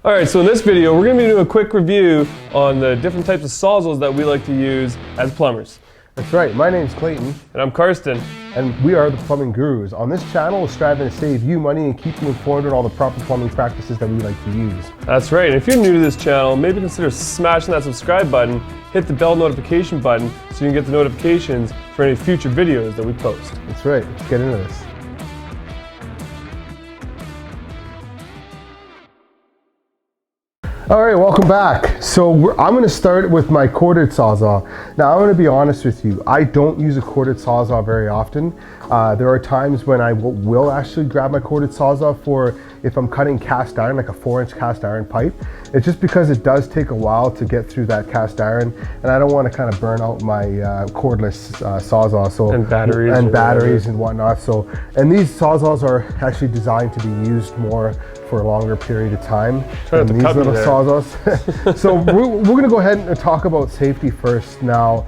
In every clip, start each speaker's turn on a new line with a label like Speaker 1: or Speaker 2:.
Speaker 1: Alright, so in this video, we're going to be doing a quick review on the different types of sawzalls that we like to use as plumbers.
Speaker 2: That's right, my name's Clayton.
Speaker 1: And I'm Karsten.
Speaker 2: And we are the Plumbing Gurus. On this channel, we're striving to save you money and keep you informed on all the proper plumbing practices that we like to use.
Speaker 1: That's right, and if you're new to this channel, maybe consider smashing that subscribe button, hit the bell notification button so you can get the notifications for any future videos that we post.
Speaker 2: That's right, let's get into this. All right, welcome back. So I'm going to start with my corded sawzall. Now I'm going to be honest with you, I don't use a corded sawzall very often. There are times when I will actually grab my corded sawzall for if I'm cutting cast iron, like a 4-inch cast iron pipe. It's just because it does take a while to get through that cast iron, and I don't want to kind of burn out my cordless sawzall. So
Speaker 1: and batteries
Speaker 2: and whatnot. So, and these sawzalls are actually designed to be used more for a longer period of time than these little sawzalls. So we're going to go ahead and talk about safety first. Now,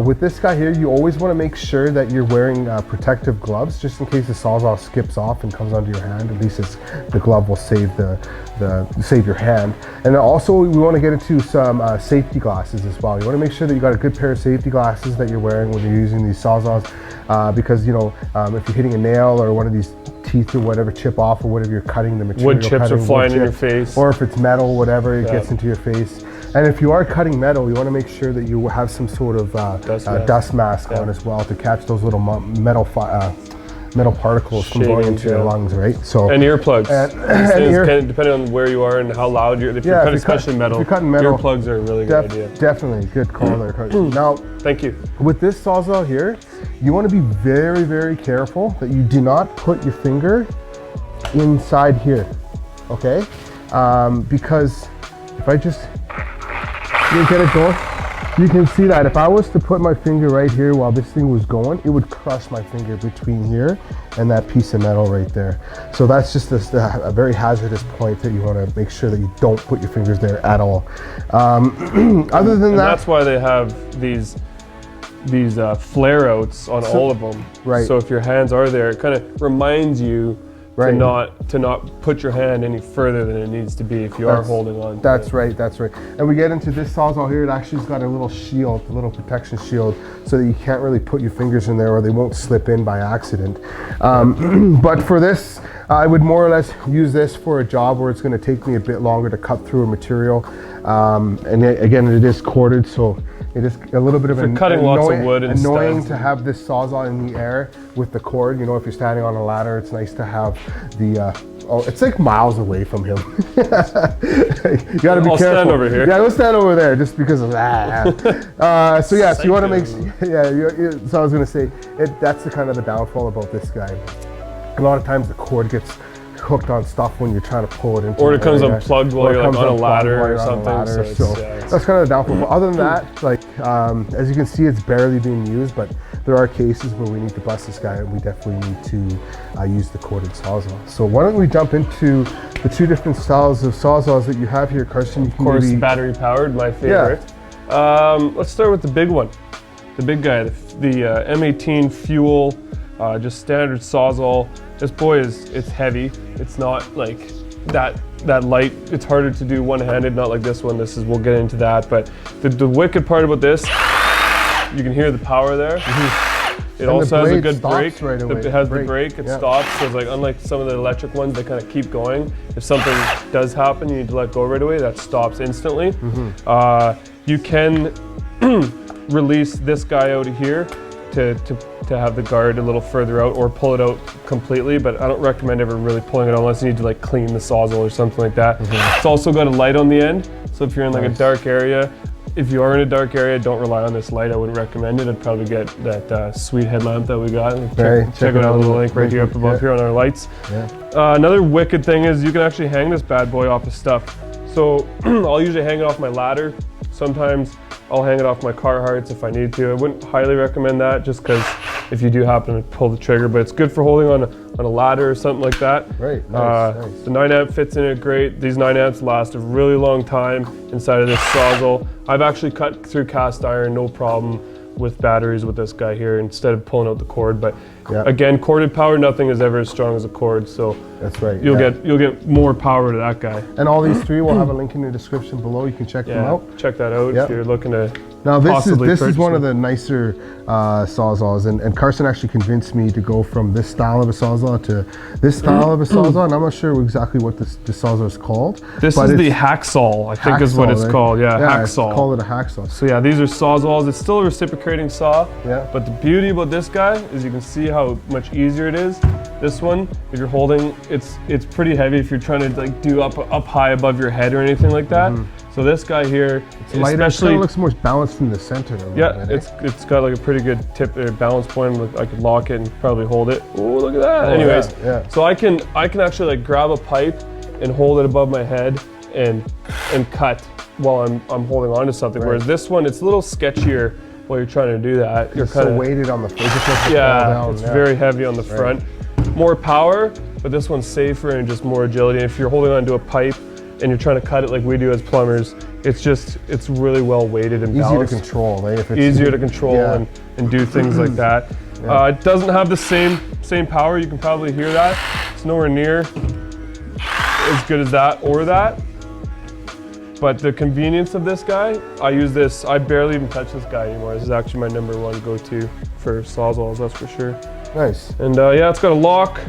Speaker 2: with this guy here, you always want to make sure that you're wearing protective gloves, just in case the sawzall skips off and comes onto your hand. At least the glove will save save your hand. And also we want to get into some safety glasses as well. You want to make sure that you got a good pair of safety glasses that you're wearing when you're using these sawzalls, because if you're hitting a nail or one of these teeth or whatever chip off, or whatever you're cutting, the material
Speaker 1: wood chips are flying in your face,
Speaker 2: or if it's metal, whatever, it gets into your face. And if you are cutting metal, you want to make sure that you have some sort of dust mask on as well to catch those little metal particles from going into your lungs, right? So
Speaker 1: and earplugs. Depending on where you are and how loud you're. If you're cutting especially metal, earplugs are a really good idea.
Speaker 2: Definitely good call there. Now,
Speaker 1: thank you. With
Speaker 2: this sawzall here, you want to be very, very careful that you do not put your finger inside here, okay? Because if I just get it going, you can see that if I was to put my finger right here while this thing was going, it would crush my finger between here and that piece of metal right there. So that's just a very hazardous point that you want to make sure that you don't put your fingers there at all. Other than that,
Speaker 1: that's why they have these flare outs on all of them.
Speaker 2: Right.
Speaker 1: So if your hands are there, it kind of reminds you to not put your hand any further than it needs to be if you are holding on.
Speaker 2: That's right. And we get into this sawzall here. It actually's got a little shield, a little protection shield, so that you can't really put your fingers in there or they won't slip in by accident. But for this, I would more or less use this for a job where it's going to take me a bit longer to cut through a material. And again, it is corded, so it is a little bit of
Speaker 1: cutting lots of wood and
Speaker 2: annoying
Speaker 1: stuff.
Speaker 2: To have this sawzall in the air with the cord. You know, if you're standing on a ladder, it's nice to have the it's like miles away from him. You gotta be careful.
Speaker 1: Stand over here.
Speaker 2: Yeah, let's stand over there just because of that. So you want to make so I was gonna say that's the kind of the downfall about this guy. A lot of times the cord gets hooked on stuff when you're trying to pull it into,
Speaker 1: or it comes unplugged while you're like on a ladder or something.
Speaker 2: So that's kind of the downfall. But other than that, like as you can see, it's barely being used, but there are cases where we need to bust this guy and we definitely need to use the corded sawzall. So why don't we jump into the two different styles of sawzalls that you have here, Karsten?
Speaker 1: Of course, battery powered, my favorite. Yeah. Let's start with the big one, the big guy, the M18 fuel, just standard sawzall. This boy it's heavy. It's not like that light. It's harder to do one-handed, not like this one. We'll get into that. But the wicked part about this, you can hear the power there. It also has a good brake.
Speaker 2: Right away.
Speaker 1: It has the brake. It stops. So it's like, unlike some of the electric ones, they kind of keep going. If something does happen, you need to let go right away. That stops instantly. You can release this guy out of here to have the guard a little further out, or pull it out completely, but I don't recommend ever really pulling it out unless you need to like clean the sawzall or something like that. It's also got a light on the end, so if you're in like a dark area, if you are in a dark area, don't rely on this light. I wouldn't recommend it. I'd probably get that sweet headlamp that we got. Check out the little link right here up above here on our lights. Another wicked thing is you can actually hang this bad boy off of stuff. So I'll usually hang it off my ladder. Sometimes I'll hang it off my Carhartts if I need to. I wouldn't highly recommend that, just because if you do happen to pull the trigger, but it's good for holding on a ladder or something like that.
Speaker 2: Right, nice.
Speaker 1: The 9 amp fits in it great. These 9 amps last a really long time inside of this sawzall. I've actually cut through cast iron, no problem with batteries with this guy here instead of pulling out the cord. But again, corded power, nothing is ever as strong as a cord. So
Speaker 2: That's right.
Speaker 1: You'll get more power to that guy.
Speaker 2: And all these three will have a link in the description below. You can check them out.
Speaker 1: Check that out if you're looking to.
Speaker 2: Now this is one of the nicer Sawzalls, and Carson actually convinced me to go from this style of a Sawzall to this style of a Sawzall, and I'm not sure exactly what this Sawzall is called.
Speaker 1: This is the hacksaw, I think is what it's called. Yeah, hacksaw.
Speaker 2: Call it a hacksaw.
Speaker 1: So yeah, these are Sawzalls. It's still a reciprocating saw.
Speaker 2: Yeah.
Speaker 1: But the beauty about this guy is you can see how much easier it is. This one, if you're holding, it's pretty heavy if you're trying to like do up high above your head or anything like that. So this guy here,
Speaker 2: it's lighter, it kind of looks more balanced in the center.
Speaker 1: Yeah, it's got like a pretty good tip or balance point. I could lock it and probably hold it. Oh, look at that. Anyways, so I can actually like grab a pipe and hold it above my head and cut while I'm holding on to something. Whereas this one, it's a little sketchier while you're trying to do that. You're kind of
Speaker 2: weighted on the front.
Speaker 1: It's very heavy on the front. More power, but this one's safer and just more agility. And if you're holding on to a pipe and you're trying to cut it like we do as plumbers, it's really well weighted and balanced.
Speaker 2: Easier to control, eh?
Speaker 1: Easier to control and do things like that. It doesn't have the same power. You can probably hear that. It's nowhere near as good as that or that. But the convenience of this guy, I use this. I barely even touch this guy anymore. This is actually my #1 go-to for Sawzalls, that's for sure.
Speaker 2: Nice.
Speaker 1: And it's got a lock.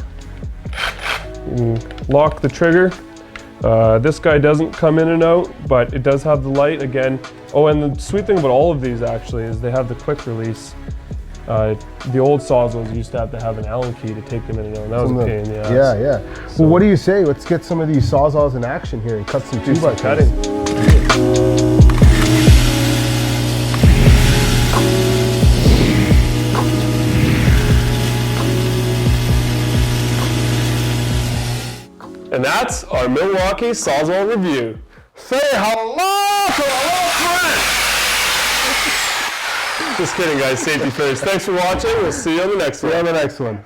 Speaker 1: You can lock the trigger. This guy doesn't come in and out, but it does have the light again. Oh, and the sweet thing about all of these actually is they have the quick release. The old Sawzalls used to have an Allen key to take them in and out. And that was a pain,
Speaker 2: Yeah. So well, what do you say? Let's get some of these Sawzalls in action here and cut some 2x
Speaker 1: cutting. And that's our Milwaukee Sawzall review.
Speaker 2: Say hello to our little friend!
Speaker 1: Just kidding, guys. Safety first. Thanks for watching. We'll see you on the next one.